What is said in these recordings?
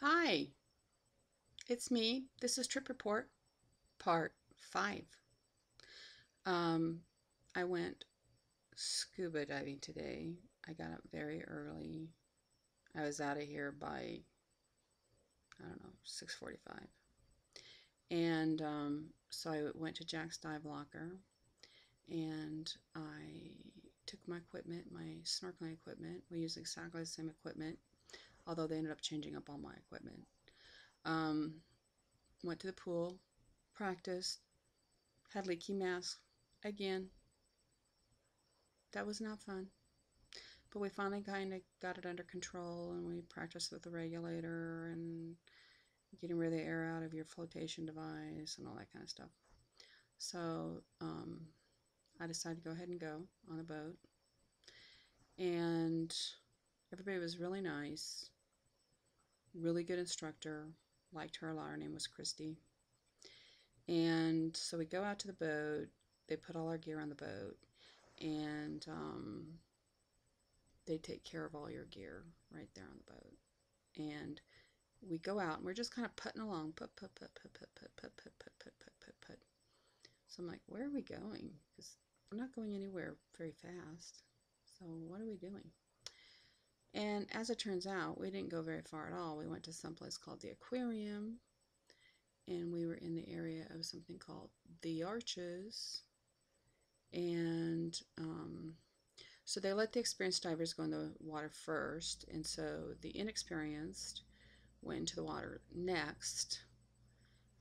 Hi, it's me. This is Trip Report, part 5. Um, I went scuba diving today. I got up very early. I was out of here by, I don't know, 6:45. And so I went to Jack's Dive Locker and I took my equipment, my snorkeling equipment. We used exactly the same equipment, although they ended up changing up all my equipment. Um, Went to the pool, practiced, had leaky mask again. That was not fun. But we finally kind of got it under control, and we practiced with the regulator and getting rid of the air out of your flotation device and all that kind of stuff. So I decided to go ahead and go on the boat. And everybody was really nice, really good instructor. Liked her a lot. Her name was Christy. And so we go out to the boat. They put all our gear on the boat, and they take care of all your gear right there on the boat. And we go out and we're just kind of putting along, put, put, put, put, put, put, put, put, put, put, put, put, put. So I'm like, where are we going? Because we're not going anywhere very fast. So what are we doing? And as it turns out, we didn't go very far at all. We went to some place called the Aquarium, and we were in the area of something called the Arches. And so they let the experienced divers go in the water first, and so the inexperienced went into the water next.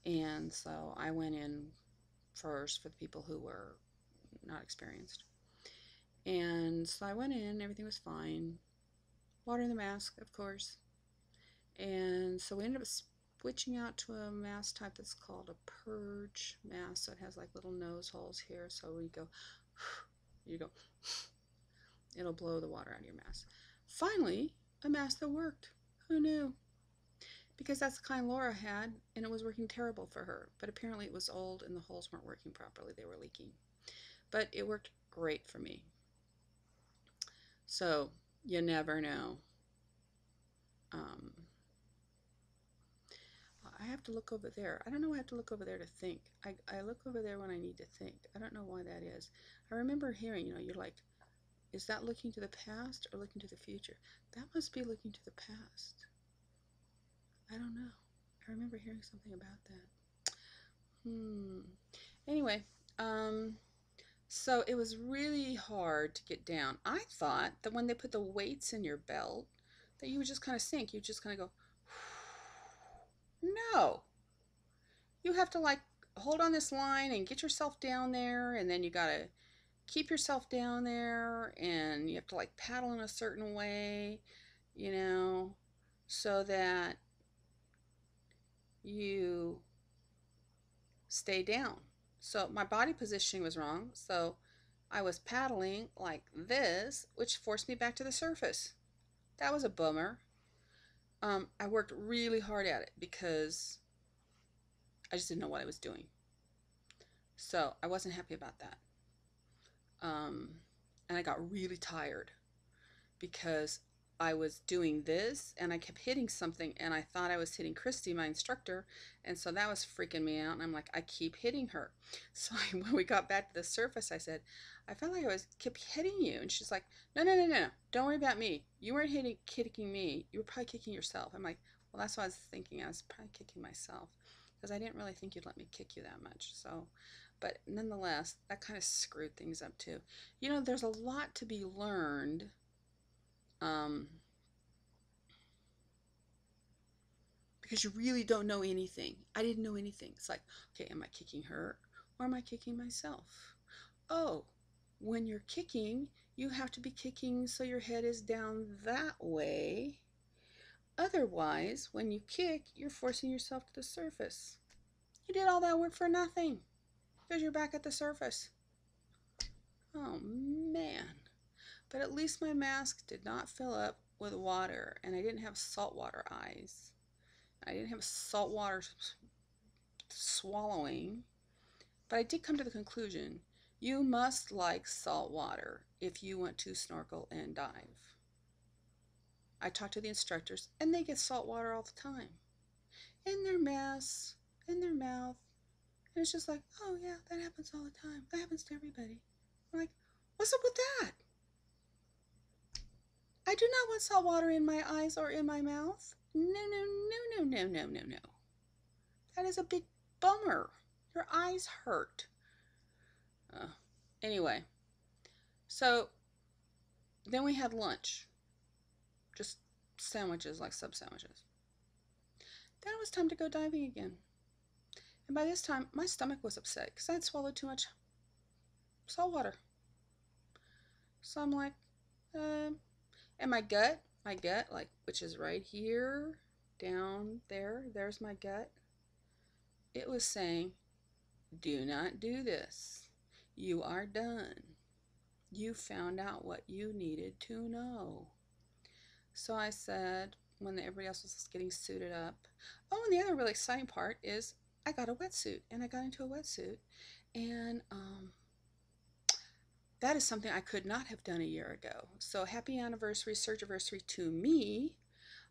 And so I went in first for the people who were not experienced. And so I went in, everything was fine. Water in the mask, of course. And so we ended up switching out to a mask type that's called a purge mask. So it has like little nose holes here. So we go, you go, it'll blow the water out of your mask. Finally, a mask that worked. Who knew? Because that's the kind Laura had, and it was working terrible for her. But apparently it was old and the holes weren't working properly. They were leaking. But it worked great for me. So you never know. Um, I have to look over there. I don't know why I have to look over there to think. I look over there when I need to think. I don't know why that is. I remember hearing, you're like, is that looking to the past or looking to the future? That must be looking to the past. I don't know. I remember hearing something about that. Anyway, so it was really hard to get down. I thought that when they put the weights in your belt, that you would just kind of sink. You just kind of go, no. You have to like hold on this line and get yourself down there, and then you got to keep yourself down there, and you have to like paddle in a certain way, so that you stay down. So my body positioning was wrong. So I was paddling like this, which forced me back to the surface. That was a bummer. I worked really hard at it because I just didn't know what I was doing. So I wasn't happy about that. Um, and I got really tired because I was doing this and I kept hitting something, and I thought I was hitting Christy, my instructor, and so that was freaking me out. And I'm like, I keep hitting her. So when we got back to the surface, I said, I felt like I kept hitting you, and she's like, no, no, no, no, don't worry about me. You weren't kicking me. You were probably kicking yourself. I'm like, well, that's what I was thinking. I was probably kicking myself because I didn't really think you'd let me kick you that much. So, but nonetheless, that kind of screwed things up too. There's a lot to be learned, um, because you really don't know anything. I didn't know anything. It's like, okay, am I kicking her or am I kicking myself? Oh, when you're kicking, you have to be kicking so your head is down that way. Otherwise, when you kick, you're forcing yourself to the surface. You did all that work for nothing because you're back at the surface. Oh, man. But at least my mask did not fill up with water, and I didn't have saltwater eyes. I didn't have saltwater swallowing, but I did come to the conclusion you must like salt water if you want to snorkel and dive. I talk to the instructors, and they get salt water all the time in their mess, in their mouth. And it's just like, oh yeah, that happens all the time. That happens to everybody. I'm like, what's up with that? I do not want salt water in my eyes or in my mouth. No, no, no, no, no, no, no, no. That is a big bummer. Your eyes hurt. Uh, anyway, so then we had lunch. Just sandwiches, like sub sandwiches. Then it was time to go diving again. And by this time, my stomach was upset because I had swallowed too much salt water. So I'm like, and my gut, like, which is right here, down there, there's my gut. It was saying, do not do this. You are done. You found out what you needed to know. So I said, when everybody else was getting suited up, oh, and the other really exciting part is I got a wetsuit, and I got into a wetsuit, and that is something I could not have done a year ago. So happy anniversary, surgiversary to me.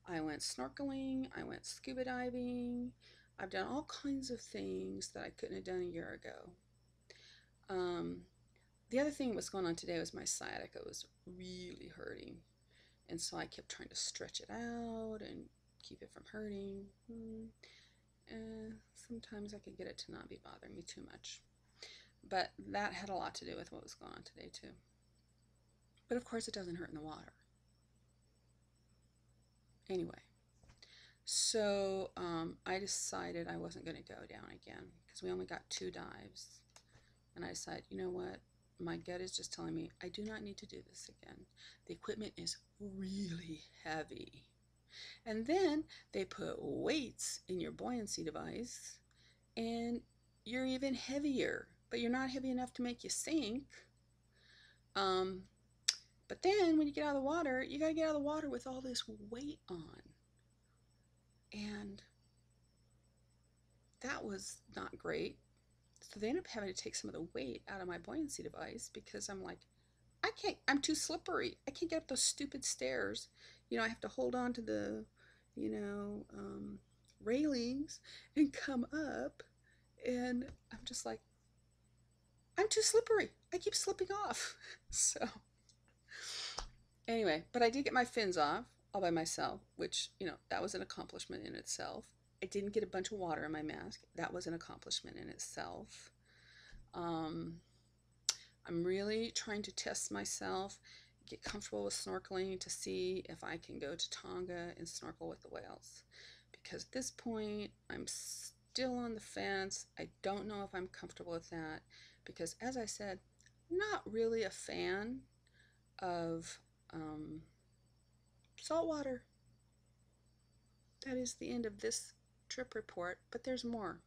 I went snorkeling, I went scuba diving, I've done all kinds of things that I couldn't have done a year ago. The other thing that was going on today was my sciatica was really hurting. And so I kept trying to stretch it out and keep it from hurting. Sometimes I could get it to not be bothering me too much. But that had a lot to do with what was going on today too. But of course it doesn't hurt in the water. Anyway, so I decided I wasn't going to go down again because we only got 2 dives. And I decided, you know what? My gut is just telling me I do not need to do this again. The equipment is really heavy. And then they put weights in your buoyancy device and you're even heavier, but you're not heavy enough to make you sink. But then when you get out of the water, you got to get out of the water with all this weight on. And that was not great. So they ended up having to take some of the weight out of my buoyancy device because I'm like, I can't, I'm too slippery. I can't get up those stupid stairs. You know, I have to hold on to the, railings and come up. And I'm just like, I'm too slippery. I keep slipping off. So anyway, but I did get my fins off all by myself, which, that was an accomplishment in itself. I didn't get a bunch of water in my mask. That was an accomplishment in itself. I'm really trying to test myself, get comfortable with snorkeling to see if I can go to Tonga and snorkel with the whales. Because at this point, I'm still on the fence. I don't know if I'm comfortable with that. Because as I said, I'm not really a fan of salt water. That is the end of this trip report, but there's more.